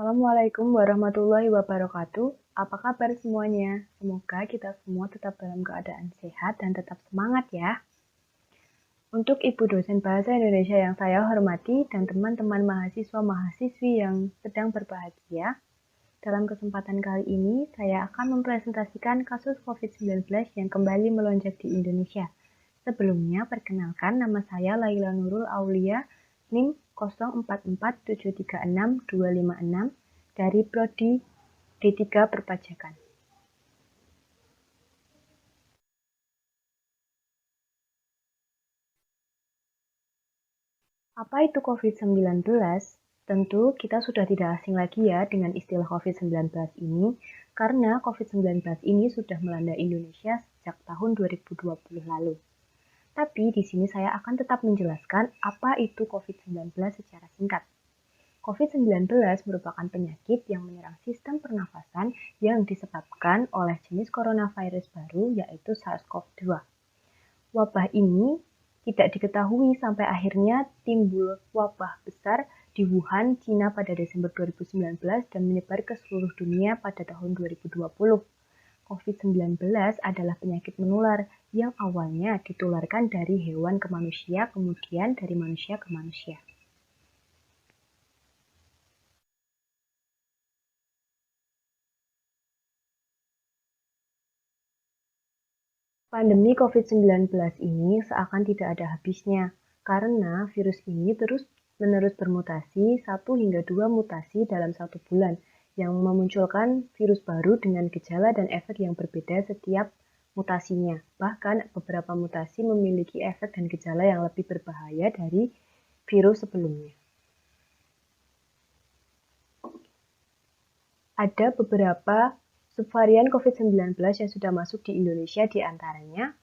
Assalamualaikum warahmatullahi wabarakatuh. Apa kabar semuanya? Semoga kita semua tetap dalam keadaan sehat dan tetap semangat ya. Untuk Ibu dosen Bahasa Indonesia yang saya hormati dan teman-teman mahasiswa-mahasiswi yang sedang berbahagia, dalam kesempatan kali ini saya akan mempresentasikan kasus COVID-19 yang kembali melonjak di Indonesia. Sebelumnya, perkenalkan nama saya Laila Nurul Aulia, NIM 0447366256 dari Prodi D3 Perpajakan. Apa itu COVID-19? Tentu kita sudah tidak asing lagi ya dengan istilah COVID-19 ini, karena COVID-19 ini sudah melanda Indonesia sejak tahun 2020 lalu. Tapi di sini saya akan tetap menjelaskan apa itu COVID-19 secara singkat. COVID-19 merupakan penyakit yang menyerang sistem pernafasan yang disebabkan oleh jenis coronavirus baru yaitu SARS-CoV-2. Wabah ini tidak diketahui sampai akhirnya timbul wabah besar di Wuhan, Cina pada Desember 2019 dan menyebar ke seluruh dunia pada tahun 2020. COVID-19 adalah penyakit menular yang awalnya ditularkan dari hewan ke manusia, kemudian dari manusia ke manusia. Pandemi COVID-19 ini seakan tidak ada habisnya, karena virus ini terus-menerus bermutasi 1 hingga 2 mutasi dalam 1 bulan, yang memunculkan virus baru dengan gejala dan efek yang berbeda setiap mutasinya. Bahkan beberapa mutasi memiliki efek dan gejala yang lebih berbahaya dari virus sebelumnya. Ada beberapa subvarian COVID-19 yang sudah masuk di Indonesia di antaranya.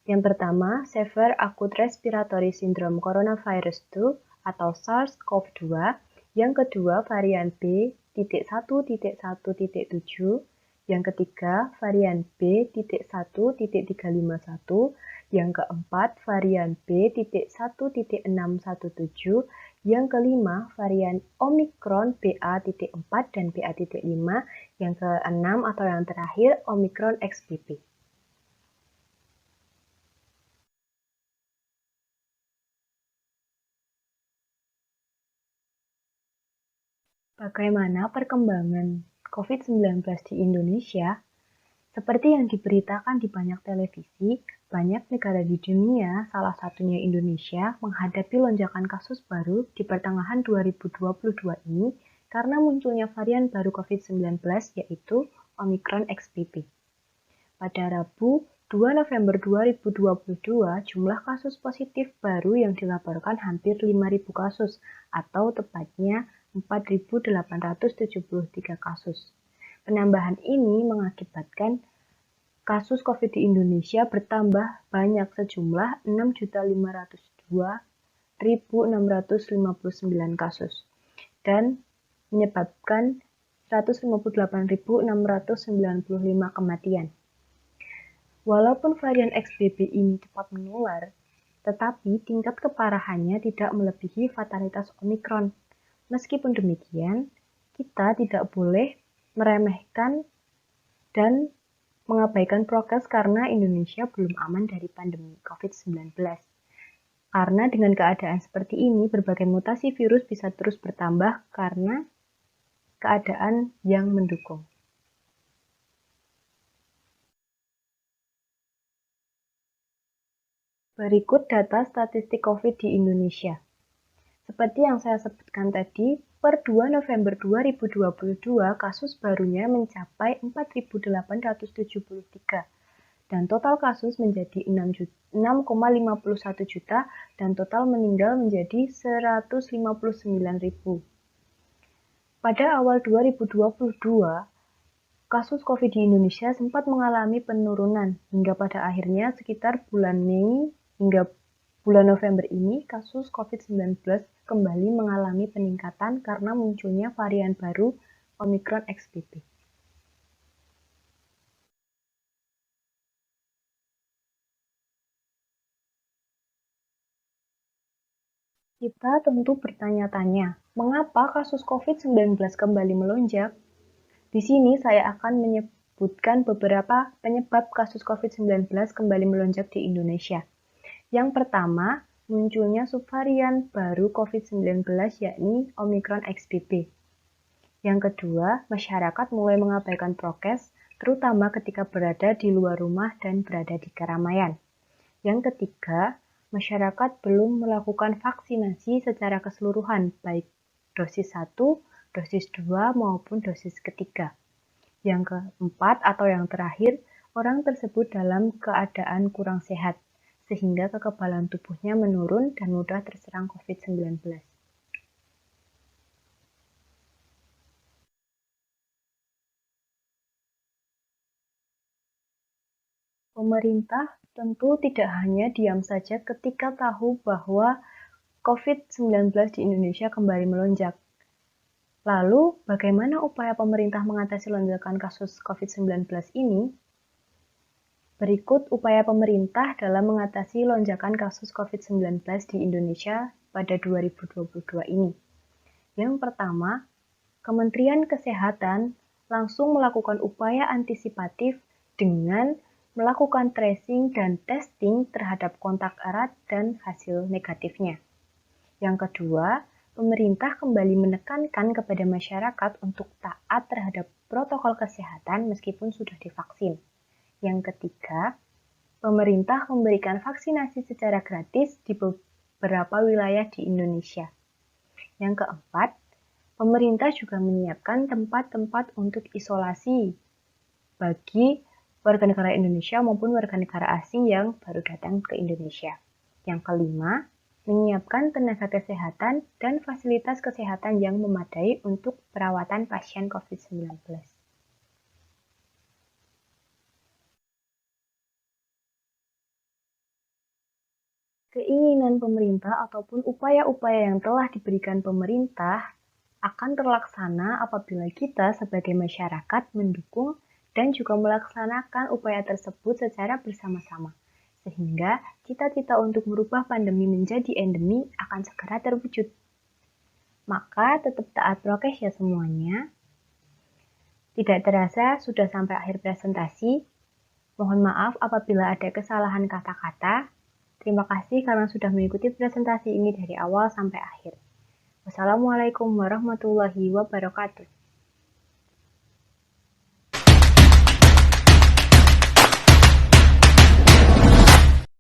Yang pertama, Severe Acute Respiratory Syndrome Coronavirus 2 atau SARS-CoV-2. Yang kedua, varian B.1.1.7. Yang ketiga, varian B.1.351. Yang keempat, varian B.1.617. Yang kelima, varian Omicron BA.4 dan BA.5. Yang keenam atau yang terakhir, Omicron XBB. Bagaimana perkembangan COVID-19 di Indonesia? Seperti yang diberitakan di banyak televisi, banyak negara di dunia, salah satunya Indonesia, menghadapi lonjakan kasus baru di pertengahan 2022 ini karena munculnya varian baru COVID-19 yaitu Omicron XBB. Pada Rabu, 2 November 2022, jumlah kasus positif baru yang dilaporkan hampir 5.000 kasus, atau tepatnya 4.873 kasus. Penambahan ini mengakibatkan kasus COVID di Indonesia bertambah banyak sejumlah 6.502.659 kasus dan menyebabkan 158.695 kematian. Walaupun varian XBB ini cepat menular, tetapi tingkat keparahannya tidak melebihi fatalitas Omicron. Meskipun demikian, kita tidak boleh meremehkan dan mengabaikan prokes karena Indonesia belum aman dari pandemi COVID-19. Karena dengan keadaan seperti ini, berbagai mutasi virus bisa terus bertambah karena keadaan yang mendukung. Berikut data statistik COVID di Indonesia. Seperti yang saya sebutkan tadi, per 2 November 2022 kasus barunya mencapai 4.873 dan total kasus menjadi 6,51 juta dan total meninggal menjadi 159.000. Pada awal 2022, kasus COVID di Indonesia sempat mengalami penurunan hingga pada akhirnya sekitar bulan Mei hingga bulan November ini kasus COVID-19 kembali mengalami peningkatan karena munculnya varian baru Omicron XBB. Kita tentu bertanya-tanya, Mengapa kasus COVID-19 kembali melonjak? Di sini saya akan menyebutkan beberapa penyebab kasus COVID-19 kembali melonjak di Indonesia. Yang pertama, munculnya subvarian baru COVID-19 yakni Omicron XBB. Yang kedua, masyarakat mulai mengabaikan prokes, terutama ketika berada di luar rumah dan berada di keramaian. Yang ketiga, masyarakat belum melakukan vaksinasi secara keseluruhan, baik dosis 1, dosis 2, maupun dosis ketiga. Yang keempat atau yang terakhir, orang tersebut dalam keadaan kurang sehat, sehingga kekebalan tubuhnya menurun dan mudah terserang COVID-19. Pemerintah tentu tidak hanya diam saja ketika tahu bahwa COVID-19 di Indonesia kembali melonjak. Lalu, bagaimana upaya pemerintah mengatasi lonjakan kasus COVID-19 ini? Berikut upaya pemerintah dalam mengatasi lonjakan kasus COVID-19 di Indonesia pada 2022 ini. Yang pertama, Kementerian Kesehatan langsung melakukan upaya antisipatif dengan melakukan tracing dan testing terhadap kontak erat dan hasil negatifnya. Yang kedua, pemerintah kembali menekankan kepada masyarakat untuk taat terhadap protokol kesehatan meskipun sudah divaksin. Yang ketiga, pemerintah memberikan vaksinasi secara gratis di beberapa wilayah di Indonesia. Yang keempat, pemerintah juga menyiapkan tempat-tempat untuk isolasi bagi warga negara Indonesia maupun warga negara asing yang baru datang ke Indonesia. Yang kelima, menyiapkan tenaga kesehatan dan fasilitas kesehatan yang memadai untuk perawatan pasien COVID-19. Keinginan pemerintah ataupun upaya-upaya yang telah diberikan pemerintah akan terlaksana apabila kita sebagai masyarakat mendukung dan juga melaksanakan upaya tersebut secara bersama-sama. Sehingga cita-cita untuk merubah pandemi menjadi endemi akan segera terwujud. Maka tetap taat prokes ya semuanya. Tidak terasa sudah sampai akhir presentasi. Mohon maaf apabila ada kesalahan kata-kata. Terima kasih karena sudah mengikuti presentasi ini dari awal sampai akhir. Wassalamualaikum warahmatullahi wabarakatuh.